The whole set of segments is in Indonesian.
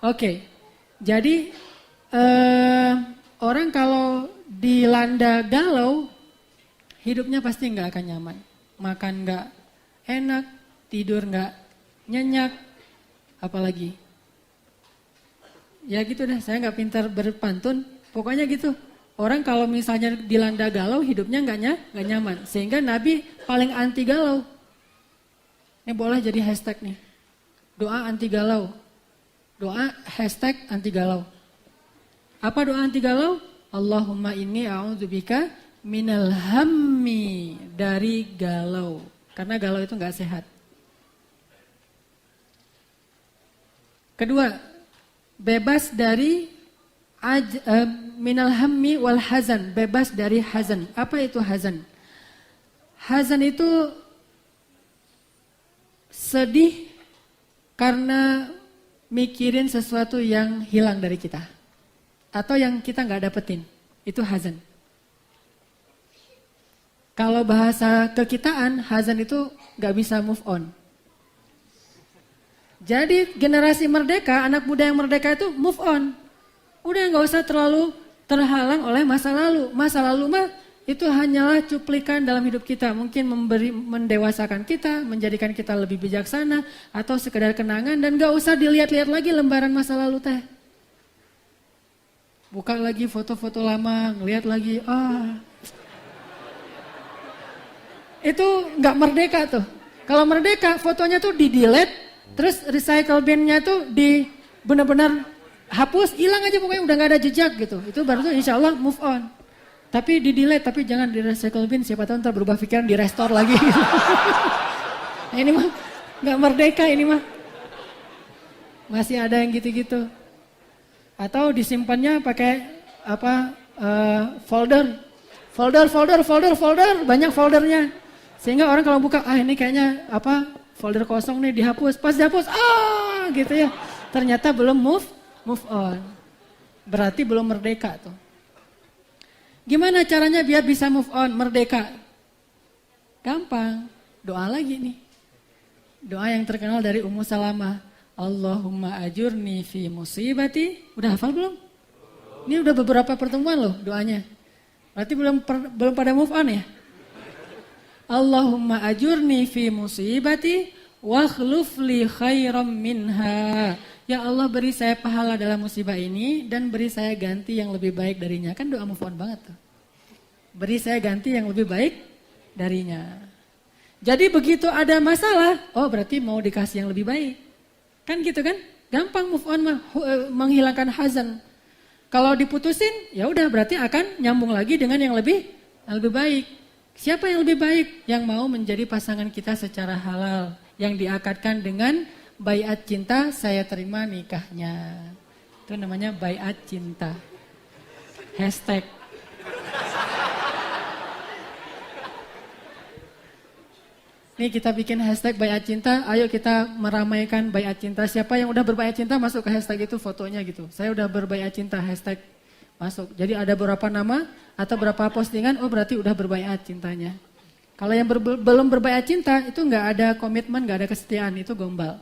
Oke, jadi orang kalau dilanda galau, hidupnya pasti nggak akan nyaman. Makan nggak enak, tidur nggak nyenyak, apalagi. Ya gitu deh, saya nggak pintar berpantun, pokoknya gitu. Orang kalau misalnya dilanda galau, hidupnya nggak nyaman. Sehingga Nabi paling anti galau. Ini boleh jadi hashtag nih, doa anti galau. Doa hashtag anti galau. Apa doa anti galau? Allahumma inni a'udzubika minal hammi, dari galau. Karena galau itu gak sehat. Kedua, bebas dari minal hammi wal hazan, bebas dari hazan. Apa itu hazan? Hazan itu sedih karena mikirin sesuatu yang hilang dari kita. Atau yang kita gak dapetin. Itu hazan. Kalau bahasa kekitaan, hazan itu gak bisa move on. Jadi generasi merdeka, anak muda yang merdeka itu move on. Udah gak usah terlalu terhalang oleh masa lalu. Masa lalu mah itu hanyalah cuplikan dalam hidup kita. Mungkin mendewasakan kita, menjadikan kita lebih bijaksana, atau sekedar kenangan, dan gak usah dilihat-lihat lagi lembaran masa lalu teh. Buka lagi foto-foto lama, ngelihat lagi, itu gak merdeka tuh. Kalau merdeka, fotonya tuh di-delete, terus recycle bin-nya tuh benar-benar hapus, hilang aja pokoknya, udah gak ada jejak gitu. Itu baru tuh insya Allah move on. Tapi di-delete, tapi jangan di-recycle bin, siapa tahu ntar berubah pikiran, di-restore lagi. Nah, ini mah gak merdeka ini mah. Masih ada yang gitu-gitu. Atau disimpannya pakai folder, banyak foldernya. Sehingga orang kalau buka, ini kayaknya folder kosong nih, dihapus. Pas dihapus, gitu ya. Ternyata belum move on. Berarti belum merdeka tuh. Gimana caranya biar bisa move on, merdeka? Gampang, doa lagi nih. Doa yang terkenal dari Ummu Salamah. Allahumma ajurni fi musibati. Udah hafal belum? Ini udah beberapa pertemuan loh doanya. Berarti belum pada move on ya? Allahumma ajurni fi musibati wa akhluf li khairam minha. Ya Allah, beri saya pahala dalam musibah ini dan beri saya ganti yang lebih baik darinya. Kan doa move on banget tuh. Beri saya ganti yang lebih baik darinya. Jadi begitu ada masalah, berarti mau dikasih yang lebih baik. Kan gitu kan? Gampang move on, menghilangkan hazan. Kalau diputusin, ya udah berarti akan nyambung lagi dengan yang lebih baik. Siapa yang lebih baik? Yang mau menjadi pasangan kita secara halal, yang diakadkan dengan baiat cinta, saya terima nikahnya. Itu namanya baiat cinta. Hashtag. Nih kita bikin hashtag baiat cinta, ayo kita meramaikan baiat cinta. Siapa yang udah berbaiat cinta masuk ke hashtag itu fotonya gitu. Saya udah berbaiat cinta, hashtag masuk. Jadi ada beberapa nama atau berapa postingan, berarti udah berbaiat cintanya. Kalau yang belum berbaiat cinta itu nggak ada komitmen, nggak ada kesetiaan, itu gombal.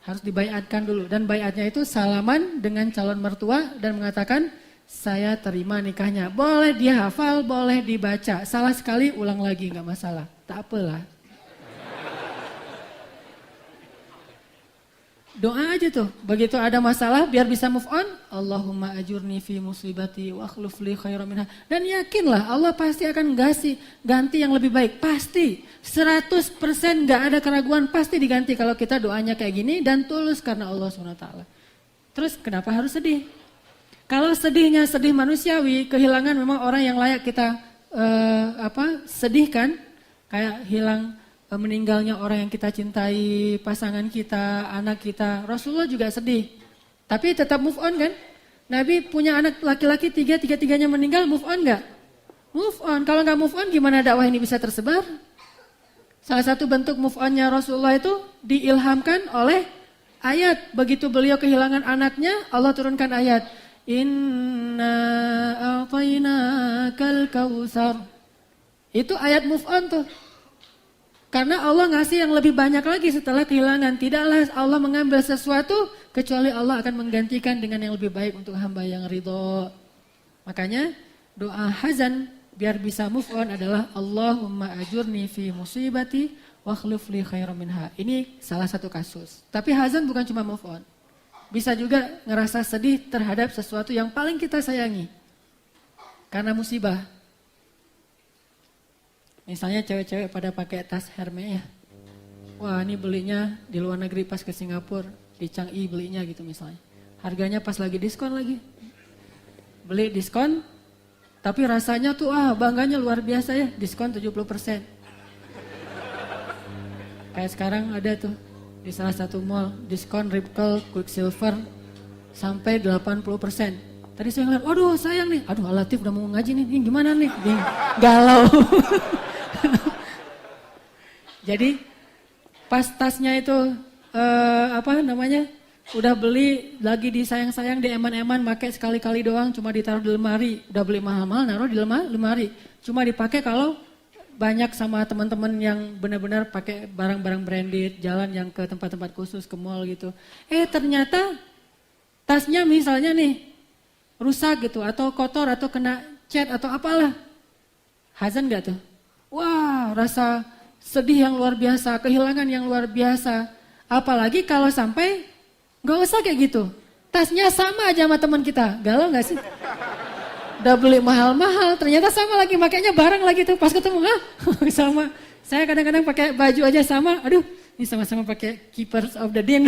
Harus dibaiatkan dulu, dan baiatnya itu salaman dengan calon mertua dan mengatakan saya terima nikahnya. Boleh dia hafal, boleh dibaca. Salah sekali ulang lagi nggak masalah, tak apalah. Doa aja tuh, begitu ada masalah biar bisa move on. Allahumma ajurni fi musibati wa akhluf li khairan minha. Dan yakinlah Allah pasti akan ganti yang lebih baik. Pasti, 100% gak ada keraguan, pasti diganti kalau kita doanya kayak gini dan tulus karena Allah SWT. Terus kenapa harus sedih? Kalau sedihnya sedih manusiawi, kehilangan memang orang yang layak kita sedihkan. Kayak hilang meninggalnya orang yang kita cintai, pasangan kita, anak kita. Rasulullah juga sedih. Tapi tetap move on kan? Nabi punya anak laki-laki tiga-tiganya meninggal, move on gak? Move on. Kalau gak move on gimana dakwah ini bisa tersebar? Salah satu bentuk move onnya Rasulullah itu diilhamkan oleh ayat. Begitu beliau kehilangan anaknya, Allah turunkan ayat. Inna a'tainakal kautsar. Itu ayat move on tuh. Karena Allah ngasih yang lebih banyak lagi setelah kehilangan. Tidaklah Allah mengambil sesuatu kecuali Allah akan menggantikan dengan yang lebih baik untuk hamba yang ridho. Makanya doa hazan biar bisa move on adalah Allahumma ajurni fi musibati wa akhlif li khairan minha. Ini salah satu kasus. Tapi hazan bukan cuma move on. Bisa juga ngerasa sedih terhadap sesuatu yang paling kita sayangi. Karena musibah. Misalnya cewek-cewek pada pakai tas Hermes ya. Wah, ini belinya di luar negeri pas ke Singapura, di Changi belinya gitu misalnya. Harganya pas lagi diskon lagi. Beli diskon, tapi rasanya tuh bangganya luar biasa ya, diskon 70%. Kayak sekarang ada tuh di salah satu mall, diskon Ripple Quicksilver sampai 80%. Tadi saya ngeliat, waduh sayang nih, aduh Latif udah mau ngaji nih, ini gimana nih? Galau. Jadi pas tasnya itu udah beli lagi disayang-sayang di eman-eman, pakai sekali-kali doang, cuma ditaruh di lemari. Udah beli mahal-mahal, naruh di lemari. Cuma dipakai kalau banyak sama teman-teman yang benar-benar pakai barang-barang branded, jalan yang ke tempat-tempat khusus, ke mall gitu. Ternyata tasnya misalnya nih rusak gitu, atau kotor, atau kena cat, atau apalah. Hazan gak tuh? Wah, rasa sedih yang luar biasa, kehilangan yang luar biasa. Apalagi kalau sampai gak usah kayak gitu. Tasnya sama aja sama teman kita. Galau gak sih? Udah beli mahal-mahal, ternyata sama lagi, makanya bareng lagi tuh. Pas ketemu, sama. Saya kadang-kadang pakai baju aja sama. Aduh, ini sama-sama pakai Keepers of the Deen.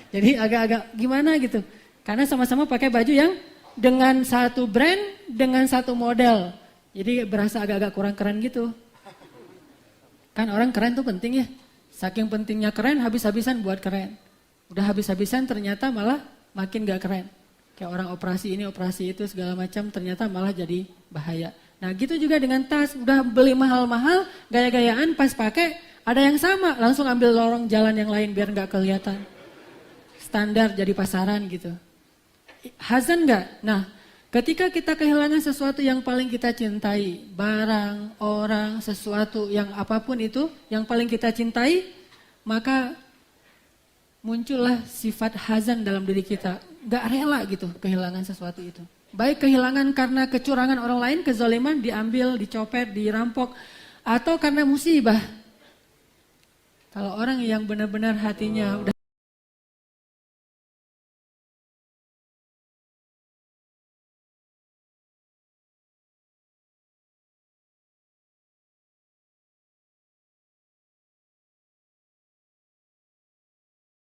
Jadi agak-agak gimana gitu. Karena sama-sama pakai baju yang dengan satu brand, dengan satu model. Jadi berasa agak-agak kurang keren gitu. Kan orang keren tuh penting ya. Saking pentingnya keren, habis-habisan buat keren. Udah habis-habisan ternyata malah makin gak keren. Kayak orang operasi ini, operasi itu segala macam ternyata malah jadi bahaya. Nah gitu juga dengan tas, udah beli mahal-mahal, gaya-gayaan pas pakai ada yang sama. Langsung ambil lorong jalan yang lain biar gak kelihatan. Standar jadi pasaran gitu. Hazan gak? Nah ketika kita kehilangan sesuatu yang paling kita cintai, barang, orang, sesuatu yang apapun itu, yang paling kita cintai, maka muncullah sifat hazan dalam diri kita. Gak rela gitu kehilangan sesuatu itu. Baik kehilangan karena kecurangan orang lain, kezaliman, diambil, dicopet, dirampok, atau karena musibah. Kalau orang yang benar-benar hatinya udah